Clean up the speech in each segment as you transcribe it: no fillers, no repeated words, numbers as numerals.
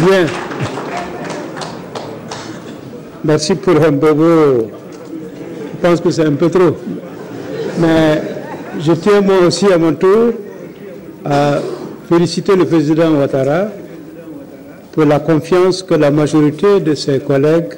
Bien. Merci pour un bobo. Je pense que c'est un peu trop. Mais je tiens moi aussi à mon tour à féliciter le président Ouattara pour la confiance que la majorité de ses collègues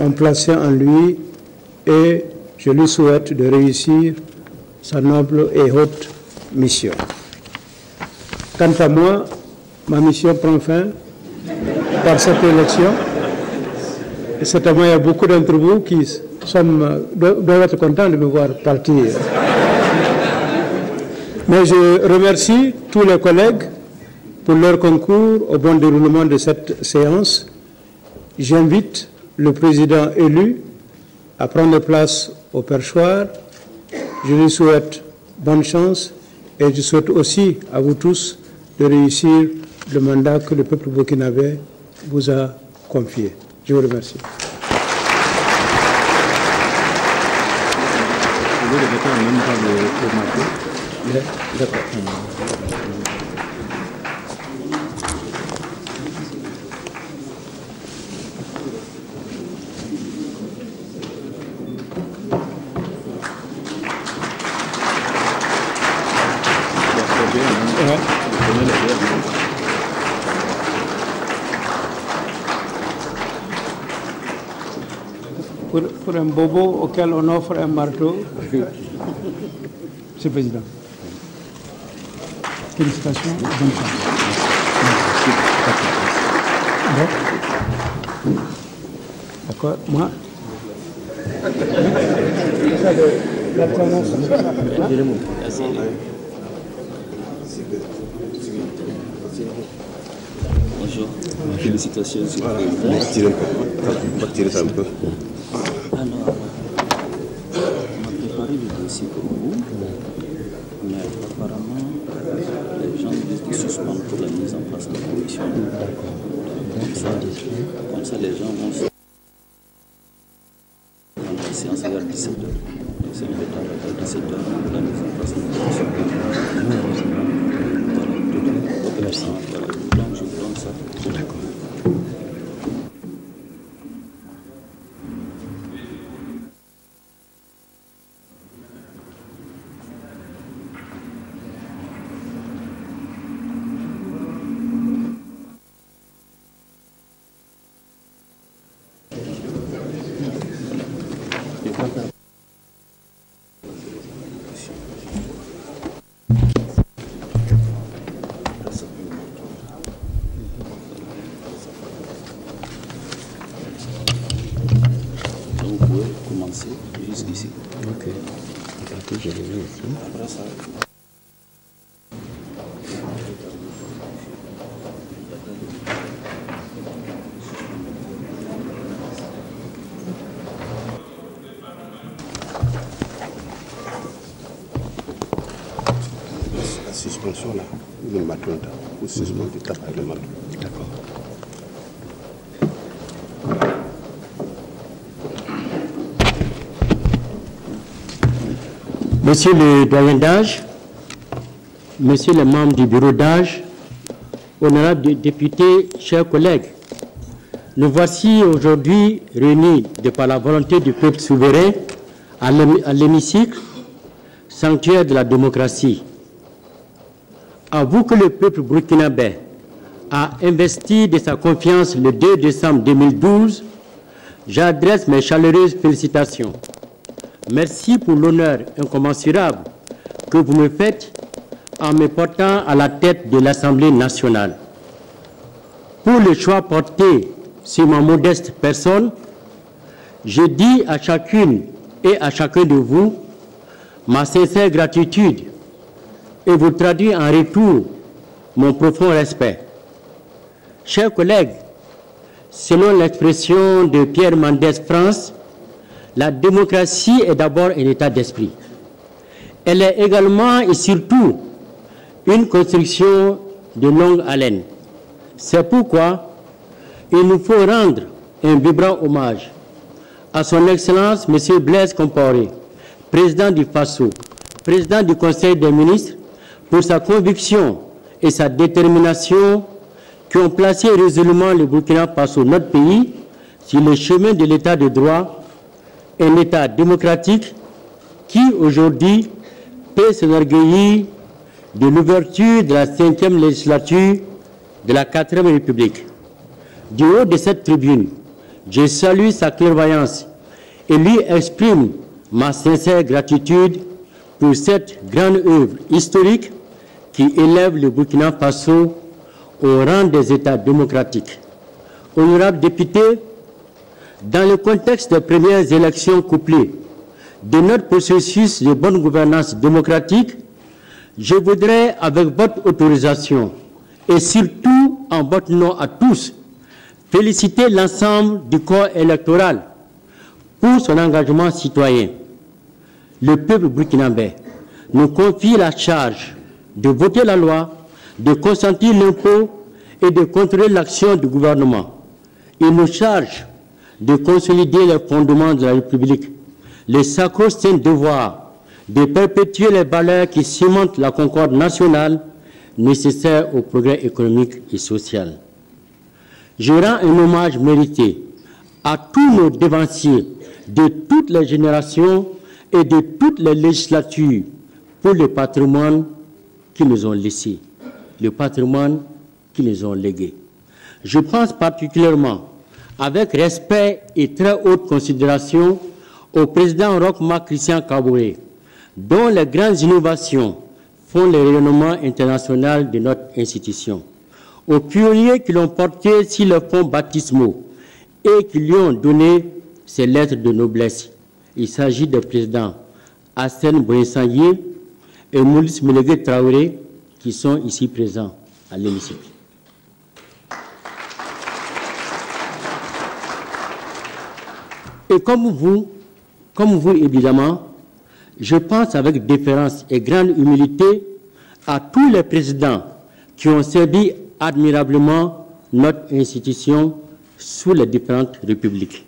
ont placée en lui et je lui souhaite de réussir sa noble et haute mission. Quant à moi, ma mission prend fin par cette élection. Et certainement, il y a beaucoup d'entre vous qui doivent être contents de me voir partir. Mais je remercie tous les collègues pour leur concours au bon déroulement de cette séance. J'invite le président élu à prendre place au perchoir. Je lui souhaite bonne chance et je souhaite aussi à vous tous de réussir le mandat que le peuple burkinabé vous a confié. Je vous remercie. Pour un bobo auquel on offre un marteau, Monsieur le Président. Félicitations. Bonne chance. D'accord. Moi. Bonjour. Félicitations. Voilà. On va tirer ça un peu. Alors, on a préparé le dossier pour vous, mais apparemment, les gens disent de suspendre pour la mise en place de la commission. Comme ça, les gens vont se... La séance est vers 17h. Donc, c'est un retard à 17h pour la mise en place de la commission. Voilà. Merci. Donc, je vous donne ça. D'accord. Jusqu'ici. Ok. Après, je l'ai vu ici. Après ça. La suspension là, le matin, ou suspension du tabac le matin. D'accord. Monsieur le doyen d'âge, Monsieur le membre du bureau d'âge, honorables députés, chers collègues, nous voici aujourd'hui réunis de par la volonté du peuple souverain à l'hémicycle, sanctuaire de la démocratie. À vous que le peuple burkinabé a investi de sa confiance le 2 décembre 2012, j'adresse mes chaleureuses félicitations. Merci pour l'honneur incommensurable que vous me faites en me portant à la tête de l'Assemblée nationale. Pour le choix porté sur ma modeste personne, je dis à chacune et à chacun de vous ma sincère gratitude et vous traduis en retour mon profond respect. Chers collègues, selon l'expression de Pierre Mendès France, la démocratie est d'abord un état d'esprit. Elle est également et surtout une construction de longue haleine. C'est pourquoi il nous faut rendre un vibrant hommage à son Excellence M. Blaise Compaoré, président du FASO, président du Conseil des ministres, pour sa conviction et sa détermination qui ont placé résolument le Burkina Faso, notre pays, sur le chemin de l'état de droit, un état démocratique qui aujourd'hui peut s'enorgueillir de l'ouverture de la 5e législature de la 4e République. Du haut de cette tribune, je salue sa clairvoyance et lui exprime ma sincère gratitude pour cette grande œuvre historique qui élève le Burkina Faso au rang des États démocratiques. Honorables députés, dans le contexte des premières élections couplées de notre processus de bonne gouvernance démocratique, je voudrais, avec votre autorisation et surtout en votre nom à tous, féliciter l'ensemble du corps électoral pour son engagement citoyen. Le peuple burkinabé nous confie la charge de voter la loi, de consentir l'impôt et de contrôler l'action du gouvernement. Il nous charge de consolider les fondements de la République, le sacro-saint devoir de perpétuer les valeurs qui cimentent la concorde nationale nécessaire au progrès économique et social. Je rends un hommage mérité à tous nos devanciers de toutes les générations et de toutes les législatures pour le patrimoine qu'ils nous ont laissé, le patrimoine qu'ils nous ont légué. Je pense particulièrement, avec respect et très haute considération, au président Roch-Marc Christian Kaboré, dont les grandes innovations font le rayonnement international de notre institution, aux pionniers qui l'ont porté sur les fonds baptismaux et qui lui ont donné ses lettres de noblesse. Il s'agit des présidents Hassane Boye-Sangié et Maurice Mélégué Traoré, qui sont ici présents à l'hémicycle. Et comme vous évidemment, je pense avec déférence et grande humilité à tous les présidents qui ont servi admirablement notre institution sous les différentes républiques.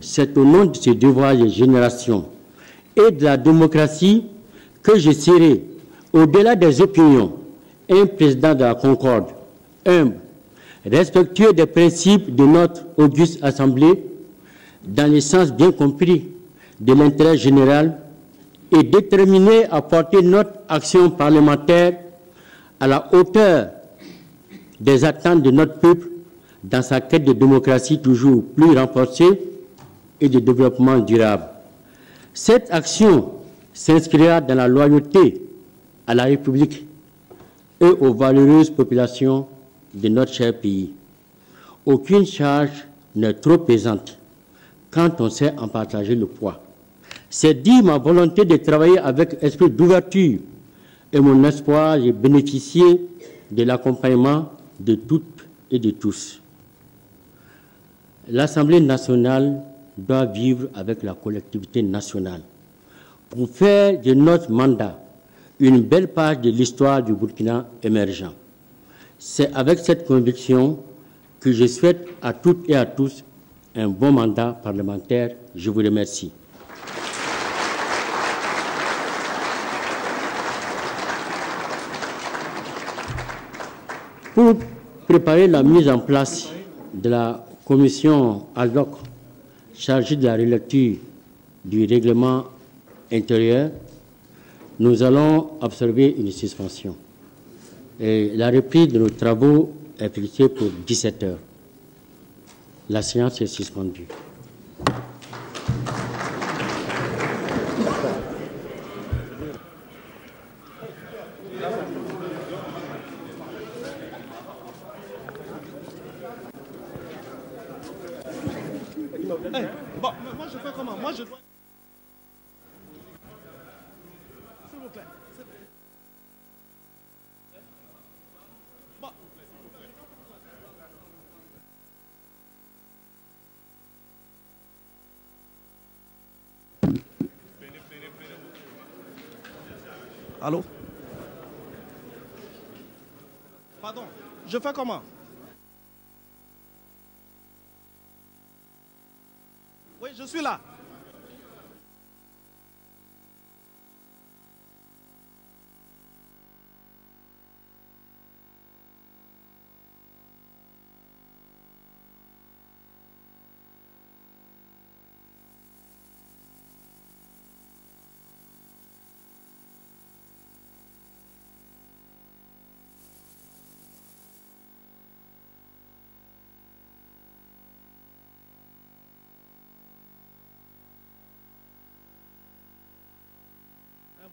C'est au nom de ce devoir de génération et de la démocratie que je serai, au-delà des opinions, un président de la concorde, humble, respectueux des principes de notre auguste Assemblée, dans le sens bien compris de l'intérêt général et déterminé à porter notre action parlementaire à la hauteur des attentes de notre peuple dans sa quête de démocratie toujours plus renforcée et de développement durable. Cette action s'inscrira dans la loyauté à la République et aux valeureuses populations de notre cher pays. Aucune charge n'est trop pesante quand on sait en partager le poids. C'est dire ma volonté de travailler avec esprit d'ouverture et mon espoir de bénéficier de l'accompagnement de toutes et de tous. L'Assemblée nationale doit vivre avec la collectivité nationale pour faire de notre mandat une belle page de l'histoire du Burkina émergent. C'est avec cette conviction que je souhaite à toutes et à tous un bon mandat parlementaire. Je vous remercie. Pour préparer la mise en place de la commission ad hoc chargée de la relecture du règlement intérieur, nous allons observer une suspension. Et la reprise de nos travaux est fixée pour 17 heures. La séance est suspendue. Bon, moi je fais comment? Moi je dois... S'il vous plaît. Bon. Allô? Pardon, je fais comment? Oui, je suis là.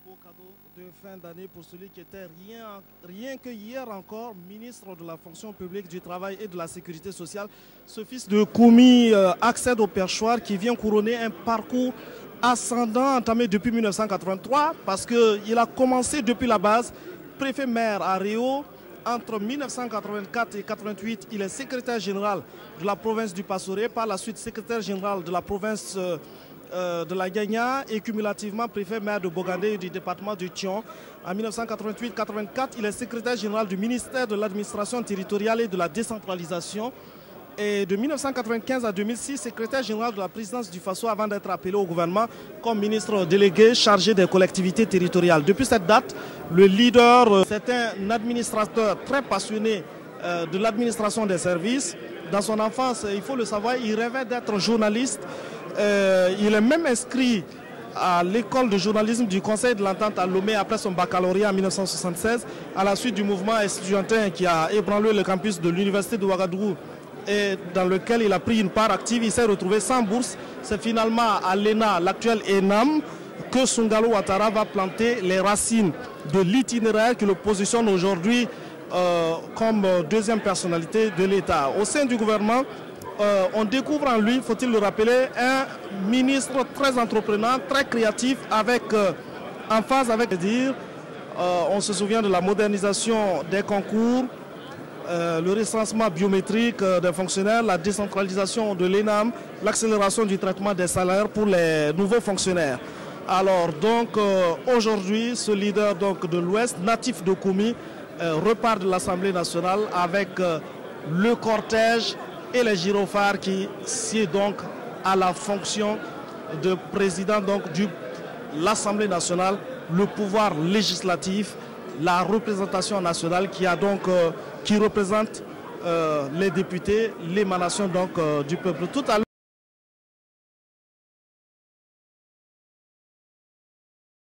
beau cadeau de fin d'année pour celui qui était rien que hier encore ministre de la fonction publique, du travail et de la sécurité sociale. Ce fils de Koumi accède au perchoir qui vient couronner un parcours ascendant entamé depuis 1983 parce qu'il a commencé depuis la base, préfet-maire à Réau. Entre 1984 et 1988, il est secrétaire général de la province du Passoré, par la suite secrétaire général de la province de la Gagna et cumulativement préfet-maire de Bogandé et du département du Thion. En 1988-1984, il est secrétaire général du ministère de l'administration territoriale et de la décentralisation. Et de 1995 à 2006, secrétaire général de la présidence du Faso avant d'être appelé au gouvernement comme ministre délégué chargé des collectivités territoriales. Depuis cette date, le leader, c'est un administrateur très passionné de l'administration des services. Dans son enfance, il faut le savoir, il rêvait d'être journaliste. Il est même inscrit à l'école de journalisme du Conseil de l'Entente à Lomé après son baccalauréat en 1976, à la suite du mouvement estudiantin qui a ébranlé le campus de l'université de Ouagadougou et dans lequel il a pris une part active. Il s'est retrouvé sans bourse. C'est finalement à l'ENA, l'actuel ENAM, que Sungalo Ouattara va planter les racines de l'itinéraire qui le positionne aujourd'hui comme deuxième personnalité de l'État. Au sein du gouvernement, on découvre en lui, faut-il le rappeler, un ministre très entreprenant, très créatif, en phase avec dire. On se souvient de la modernisation des concours, le recensement biométrique des fonctionnaires, la décentralisation de l'ENAM, l'accélération du traitement des salaires pour les nouveaux fonctionnaires. Alors donc aujourd'hui, ce leader donc, de l'Ouest, natif de Koumi, repart de l'Assemblée nationale avec le cortège et les gyrophares qui sied donc à la fonction de président donc, de l'Assemblée nationale, le pouvoir législatif, la représentation nationale qui a donc qui représente les députés, l'émanation donc du peuple. Tout à l'heure,